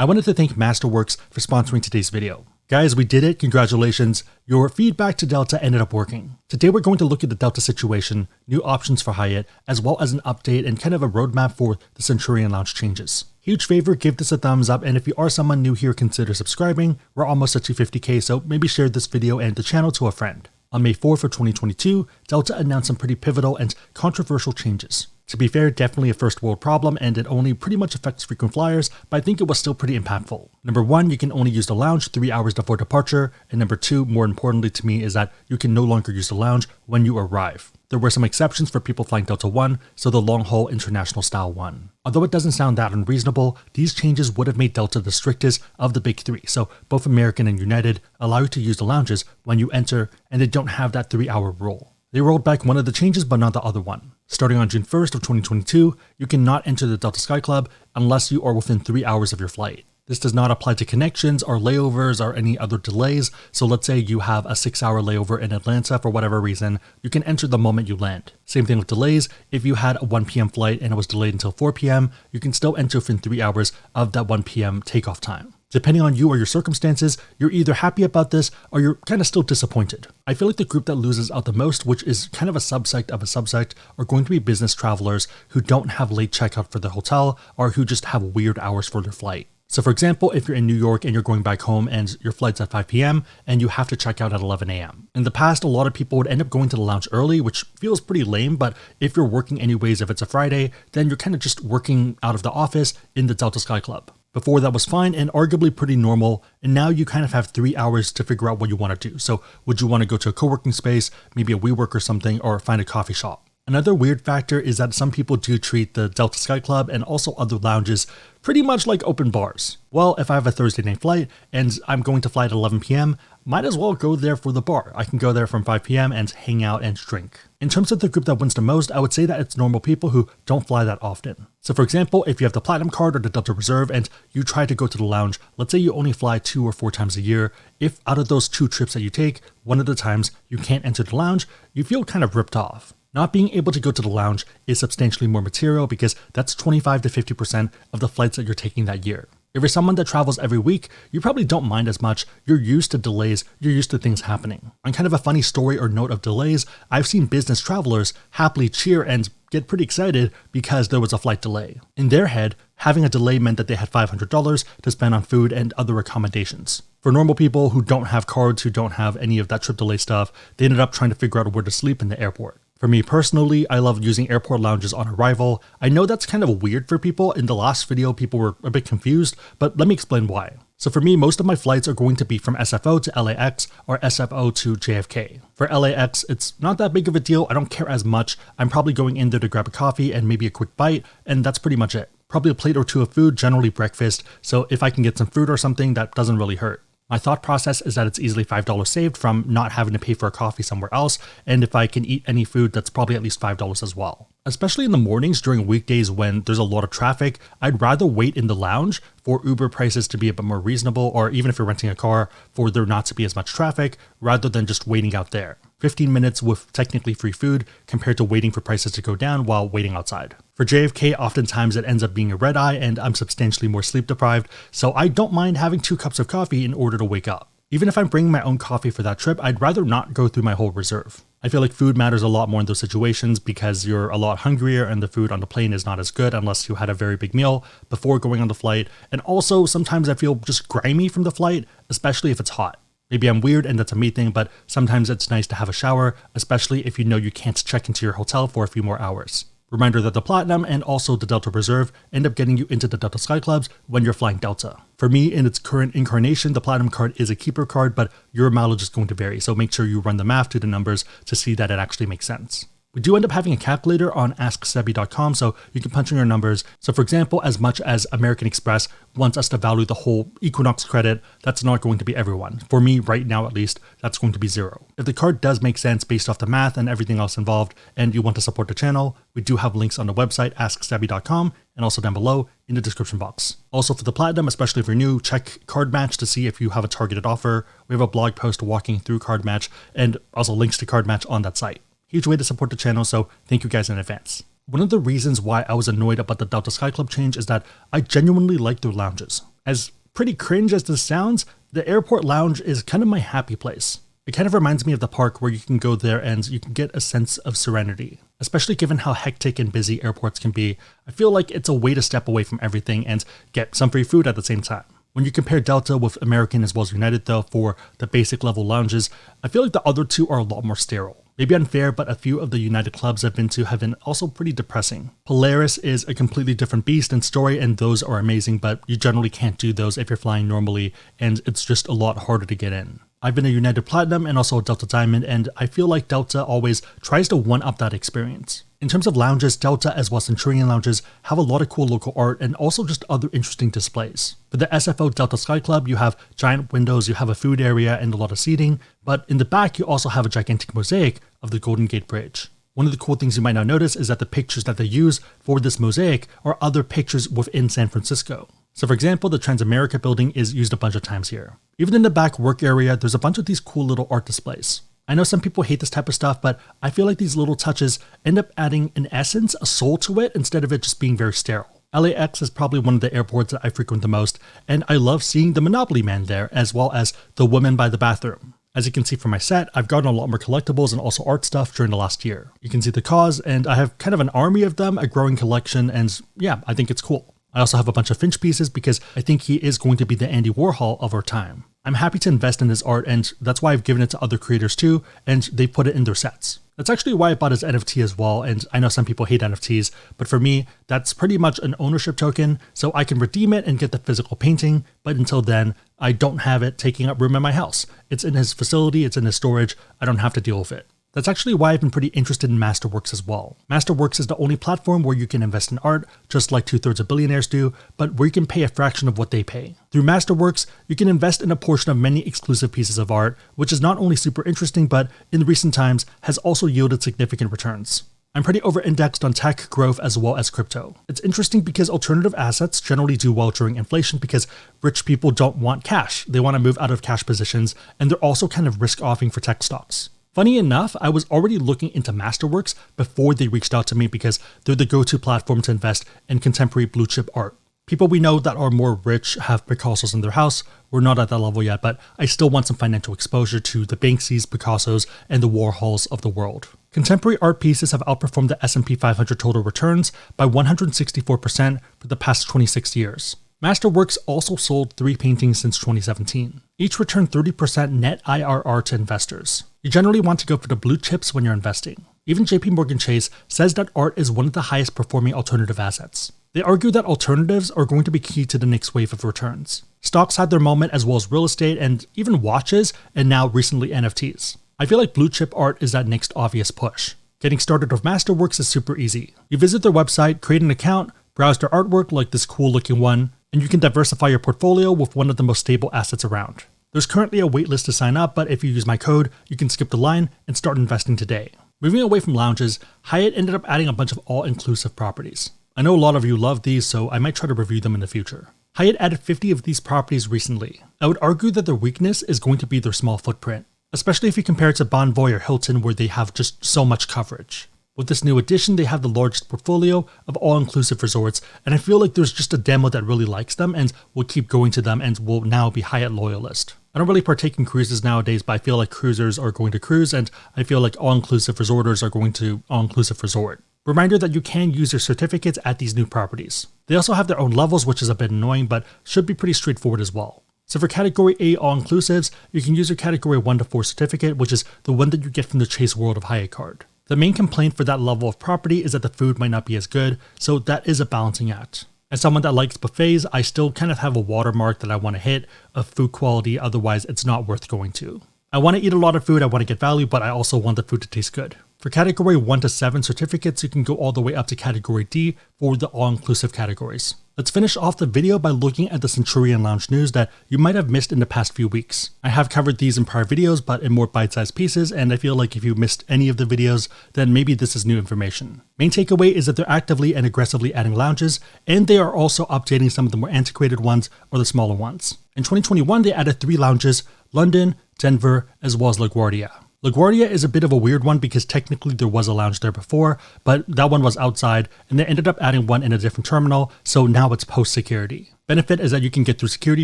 I wanted to thank Masterworks for sponsoring today's video. Guys, we did it. Congratulations. Your feedback to Delta ended up working. Today, we're going to look at the Delta situation, new options for Hyatt, as well as an update and kind of a roadmap for the Centurion Lounge changes. Huge favor, give this a thumbs up, and if you are someone new here, consider subscribing. We're almost at 250K, so maybe share this video and the channel to a friend. On May 4th of 2022, Delta announced some pretty pivotal and controversial changes. To be fair, definitely a first world problem, and it only pretty much affects frequent flyers, but I think it was still pretty impactful. Number 1, you can only use the lounge 3 hours before departure, and number 2, more importantly to me, is that you can no longer use the lounge when you arrive. There were some exceptions for people flying Delta 1, so the long-haul international style one. Although it doesn't sound that unreasonable, these changes would have made Delta the strictest of the big three, so both American and United allow you to use the lounges when you enter, and they don't have that 3-hour rule. They rolled back one of the changes but not the other one. Starting on June 1st of 2022, you cannot enter the Delta Sky Club unless you are within 3 hours of your flight. This does not apply to connections or layovers or any other delays, so let's say you have a 6-hour layover in Atlanta for whatever reason, you can enter the moment you land. Same thing with delays. If you had a 1 p.m. flight and it was delayed until 4 p.m., you can still enter within 3 hours of that 1 p.m. takeoff time. Depending on you or your circumstances, you're either happy about this or you're kind of still disappointed. I feel like the group that loses out the most, which is kind of a subsect of a subsect, are going to be business travelers who don't have late checkout for the hotel or who just have weird hours for their flight. So for example, if you're in New York and you're going back home and your flight's at 5 p.m. and you have to check out at 11 a.m. In the past, a lot of people would end up going to the lounge early, which feels pretty lame, but if you're working anyways, if it's a Friday, then you're kind of just working out of the office in the Delta Sky Club. Before that was fine and arguably pretty normal, and now you kind of have 3 hours to figure out what you want to do. So would you want to go to a co-working space, maybe a WeWork or something, or find a coffee shop? Another weird factor is that some people do treat the Delta Sky Club and also other lounges pretty much like open bars. Well, if I have a Thursday night flight and I'm going to fly at 11 p.m., might as well go there for the bar. I can go there from 5 p.m. and hang out and drink. In terms of the group that wins the most, I would say that it's normal people who don't fly that often. So for example, if you have the Platinum card or the Delta Reserve and you try to go to the lounge, let's say you only fly 2 or 4 times a year, if out of those 2 trips that you take, one of the times you can't enter the lounge, you feel kind of ripped off. Not being able to go to the lounge is substantially more material because that's 25 to 50% of the flights that you're taking that year. If you're someone that travels every week, you probably don't mind as much. You're used to delays, you're used to things happening. On kind of a funny story or note of delays, I've seen business travelers happily cheer and get pretty excited because there was a flight delay. In their head, having a delay meant that they had $500 to spend on food and other accommodations. For normal people who don't have cards, who don't have any of that trip delay stuff, they ended up trying to figure out where to sleep in the airport. For me personally, I love using airport lounges on arrival. I know that's kind of weird for people. In the last video, people were a bit confused, but let me explain why. So for me, most of my flights are going to be from SFO to LAX or SFO to JFK. For LAX, it's not that big of a deal. I don't care as much. I'm probably going in there to grab a coffee and maybe a quick bite, and that's pretty much it. Probably a plate or 2 of food, generally breakfast, so if I can get some fruit or something, that doesn't really hurt. My thought process is that it's easily $5 saved from not having to pay for a coffee somewhere else, and if I can eat any food, that's probably at least $5 as well. Especially in the mornings during weekdays when there's a lot of traffic, I'd rather wait in the lounge for Uber prices to be a bit more reasonable, or even if you're renting a car, for there not to be as much traffic, rather than just waiting out there. 15 minutes with technically free food compared to waiting for prices to go down while waiting outside. For JFK, oftentimes it ends up being a red eye and I'm substantially more sleep deprived, so I don't mind having 2 cups of coffee in order to wake up. Even if I'm bringing my own coffee for that trip, I'd rather not go through my whole reserve. I feel like food matters a lot more in those situations because you're a lot hungrier and the food on the plane is not as good unless you had a very big meal before going on the flight. And also, sometimes I feel just grimy from the flight, especially if it's hot. Maybe I'm weird and that's a me thing, but sometimes it's nice to have a shower, especially if you know you can't check into your hotel for a few more hours. Reminder that the Platinum and also the Delta Reserve end up getting you into the Delta Sky Clubs when you're flying Delta. For me, in its current incarnation, the Platinum card is a keeper card, but your mileage is going to vary, so make sure you run the math to the numbers to see that it actually makes sense. We do end up having a calculator on AskSebby.com, so you can punch in your numbers. So for example, as much as American Express wants us to value the whole Equinox credit, that's not going to be everyone. For me, right now at least, that's going to be 0. If the card does make sense based off the math and everything else involved, and you want to support the channel, we do have links on the website, AskSebby.com, and also down below in the description box. Also for the Platinum, especially if you're new, check Card Match to see if you have a targeted offer. We have a blog post walking through Card Match and also links to Card Match on that site. Huge way to support the channel, so thank you guys in advance. One of the reasons why I was annoyed about the Delta Sky Club change is that I genuinely like their lounges. As pretty cringe as this sounds, the airport lounge is kind of my happy place. It kind of reminds me of the park where you can go there and you can get a sense of serenity. Especially given how hectic and busy airports can be, I feel like it's a way to step away from everything and get some free food at the same time. When you compare Delta with American as well as United though for the basic level lounges, I feel like the other two are a lot more sterile. Maybe unfair, but a few of the United clubs I've been to have been also pretty depressing. Polaris is a completely different beast and story, and those are amazing, but you generally can't do those if you're flying normally, and it's just a lot harder to get in. I've been a United Platinum and also a Delta Diamond, and I feel like Delta always tries to one-up that experience. In terms of lounges, Delta as well as Centurion lounges have a lot of cool local art and also just other interesting displays. For the SFO Delta Sky Club, you have giant windows, you have a food area and a lot of seating, but in the back you also have a gigantic mosaic of the Golden Gate Bridge. One of the cool things you might not notice is that the pictures that they use for this mosaic are other pictures within San Francisco. So for example, the Transamerica building is used a bunch of times here. Even in the back work area, there's a bunch of these cool little art displays. I know some people hate this type of stuff, but I feel like these little touches end up adding an essence, a soul to it, instead of it just being very sterile. LAX is probably one of the airports that I frequent the most, and I love seeing the Monopoly Man there, as well as the woman by the bathroom. As you can see from my set, I've gotten a lot more collectibles and also art stuff during the last year. You can see the cause, and I have kind of an army of them, a growing collection, and yeah, I think it's cool. I also have a bunch of Finch pieces because I think he is going to be the Andy Warhol of our time. I'm happy to invest in his art, and that's why I've given it to other creators too, and they put it in their sets. That's actually why I bought his NFT as well, and I know some people hate NFTs, but for me, that's pretty much an ownership token, so I can redeem it and get the physical painting, but until then, I don't have it taking up room in my house. It's in his facility, it's in his storage, I don't have to deal with it. That's actually why I've been pretty interested in Masterworks as well. Masterworks is the only platform where you can invest in art, just like 2/3 of billionaires do, but where you can pay a fraction of what they pay. Through Masterworks, you can invest in a portion of many exclusive pieces of art, which is not only super interesting, but in recent times has also yielded significant returns. I'm pretty over-indexed on tech, growth, as well as crypto. It's interesting because alternative assets generally do well during inflation because rich people don't want cash. They want to move out of cash positions, and they're also kind of risk-offing for tech stocks. Funny enough, I was already looking into Masterworks before they reached out to me because they're the go-to platform to invest in contemporary blue chip art. People we know that are more rich have Picassos in their house. We're not at that level yet, but I still want some financial exposure to the Banksys, Picassos, and the Warhols of the world. Contemporary art pieces have outperformed the S&P 500 total returns by 164% for the past 26 years. Masterworks also sold 3 paintings since 2017. Each returned 30% net IRR to investors. You generally want to go for the blue chips when you're investing. Even JP Morgan Chase says that art is one of the highest performing alternative assets. They argue that alternatives are going to be key to the next wave of returns. Stocks had their moment as well as real estate and even watches, and now recently NFTs. I feel like blue chip art is that next obvious push. Getting started with Masterworks is super easy. You visit their website, create an account, browse their artwork like this cool looking one, and you can diversify your portfolio with one of the most stable assets around. There's currently a waitlist to sign up, but if you use my code, you can skip the line and start investing today. Moving away from lounges, Hyatt ended up adding a bunch of all-inclusive properties. I know a lot of you love these, so I might try to review them in the future. Hyatt added 50 of these properties recently. I would argue that their weakness is going to be their small footprint, especially if you compare it to Bonvoy or Hilton where they have just so much coverage. With this new addition, they have the largest portfolio of all-inclusive resorts, and I feel like there's just a demo that really likes them and will keep going to them and will now be Hyatt loyalist. I don't really partake in cruises nowadays, but I feel like cruisers are going to cruise, and I feel like all-inclusive resorters are going to all-inclusive resort. Reminder that you can use your certificates at these new properties. They also have their own levels, which is a bit annoying, but should be pretty straightforward as well. So for Category A all-inclusives, you can use your Category 1 to 4 certificate, which is the one that you get from the Chase World of Hyatt card. The main complaint for that level of property is that the food might not be as good, so that is a balancing act. As someone that likes buffets, I still kind of have a watermark that I want to hit of food quality, otherwise it's not worth going to. I want to eat a lot of food, I want to get value, but I also want the food to taste good. For Category 1 to 7 certificates, you can go all the way up to Category D for the all-inclusive categories. Let's finish off the video by looking at the Centurion Lounge news that you might have missed in the past few weeks. I have covered these in prior videos, but in more bite-sized pieces, and I feel like if you missed any of the videos, then maybe this is new information. Main takeaway is that they're actively and aggressively adding lounges, and they are also updating some of the more antiquated ones or the smaller ones. In 2021, they added 3 lounges, London, Denver, as well as LaGuardia. LaGuardia is a bit of a weird one because technically there was a lounge there before, but that one was outside and they ended up adding one in a different terminal, so now it's post-security. Benefit is that you can get through security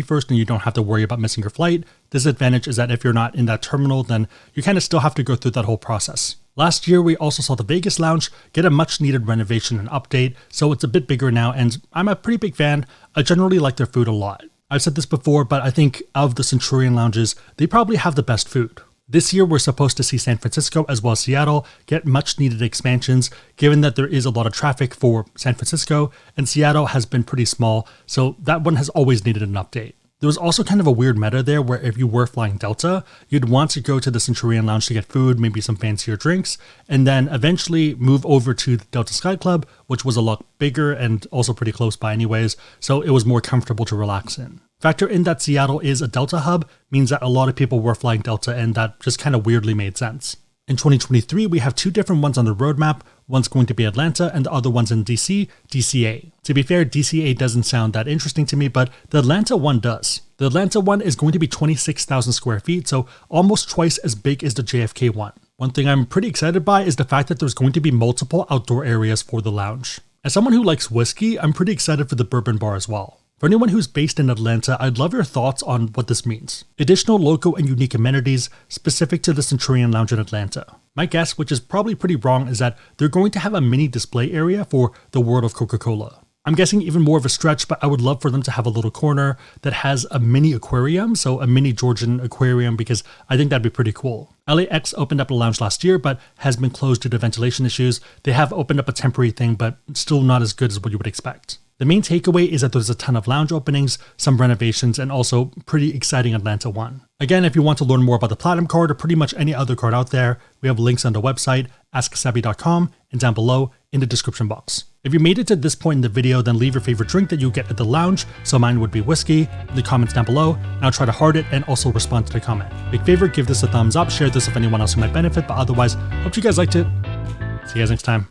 first and you don't have to worry about missing your flight. Disadvantage is that if you're not in that terminal, then you kind of still have to go through that whole process. Last year, we also saw the Vegas lounge get a much needed renovation and update, so it's a bit bigger now and I'm a pretty big fan. I generally like their food a lot. I've said this before, but I think of the Centurion lounges, they probably have the best food. This year, we're supposed to see San Francisco as well as Seattle get much needed expansions, given that there is a lot of traffic for San Francisco, and Seattle has been pretty small, so that one has always needed an update. There was also kind of a weird meta there where if you were flying Delta, you'd want to go to the Centurion lounge to get food, maybe some fancier drinks, and then eventually move over to the Delta Sky Club, which was a lot bigger and also pretty close by anyways, so it was more comfortable to relax in. Factor in that Seattle is a Delta hub means that a lot of people were flying Delta and that just kind of weirdly made sense. In 2023, we have two different ones on the roadmap. One's going to be Atlanta and the other one's in DC, DCA. To be fair, DCA doesn't sound that interesting to me, but the Atlanta one does. The Atlanta one is going to be 26,000 square feet, so almost twice as big as the JFK one. One thing I'm pretty excited by is the fact that there's going to be multiple outdoor areas for the lounge. As someone who likes whiskey, I'm pretty excited for the bourbon bar as well. For anyone who's based in Atlanta, I'd love your thoughts on what this means. Additional local and unique amenities specific to the Centurion Lounge in Atlanta. My guess, which is probably pretty wrong, is that they're going to have a mini display area for the world of Coca-Cola. I'm guessing even more of a stretch, but I would love for them to have a little corner that has a mini aquarium, so a mini Georgian aquarium, because I think that'd be pretty cool. LAX opened up a lounge last year, but has been closed due to ventilation issues. They have opened up a temporary thing, but still not as good as what you would expect. The main takeaway is that there's a ton of lounge openings, some renovations, and also pretty exciting Atlanta one. Again, if you want to learn more about the Platinum card or pretty much any other card out there, we have links on the website, AskSebby.com, and down below in the description box. If you made it to this point in the video, then leave your favorite drink that you get at the lounge, so mine would be whiskey, in the comments down below, and I'll try to heart it and also respond to the comment. Big favor, give this a thumbs up, share this with anyone else who might benefit, but otherwise, hope you guys liked it. See you guys next time.